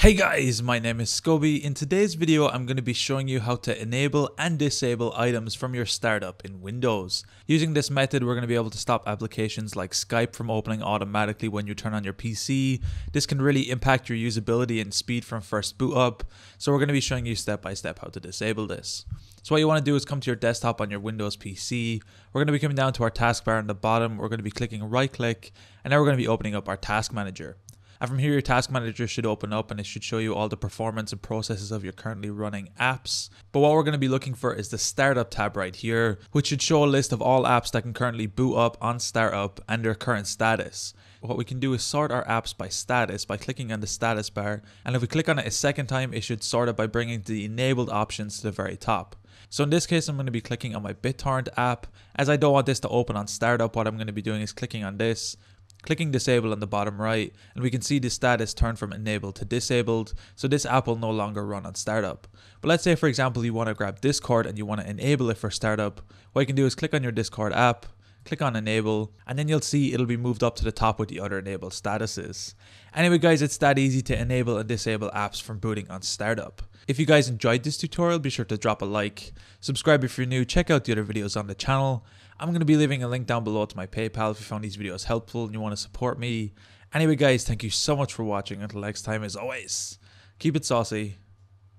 Hey guys, my name is Scoby. In today's video, I'm going to be showing you how to enable and disable items from your startup in Windows. Using this method, we're going to be able to stop applications like Skype from opening automatically when you turn on your PC. This can really impact your usability and speed from first boot up. So we're going to be showing you step by step how to disable this. So what you want to do is come to your desktop on your Windows PC. We're going to be coming down to our taskbar on the bottom. We're going to be clicking right click, and now we're going to be opening up our task manager. And from here, your task manager should open up and it should show you all the performance and processes of your currently running apps. But what we're going to be looking for is the startup tab right here, which should show a list of all apps that can currently boot up on startup and their current status. What we can do is sort our apps by status by clicking on the status bar. And if we click on it a second time, it should sort it by bringing the enabled options to the very top. So in this case, I'm going to be clicking on my BitTorrent app. As I don't want this to open on startup, what I'm going to be doing is clicking on this, clicking disable on the bottom right, and we can see the status turn from enabled to disabled, so this app will no longer run on startup. But let's say, for example, you want to grab Discord and you want to enable it for startup. What you can do is click on your Discord app, click on enable, and then you'll see it'll be moved up to the top with the other enabled statuses. Anyway guys, it's that easy to enable and disable apps from booting on startup. If you guys enjoyed this tutorial, be sure to drop a like, subscribe if you're new, check out the other videos on the channel. I'm going to be leaving a link down below to my PayPal if you found these videos helpful and you want to support me. Anyway guys, thank you so much for watching. Until next time, as always, keep it saucy.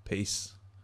Peace.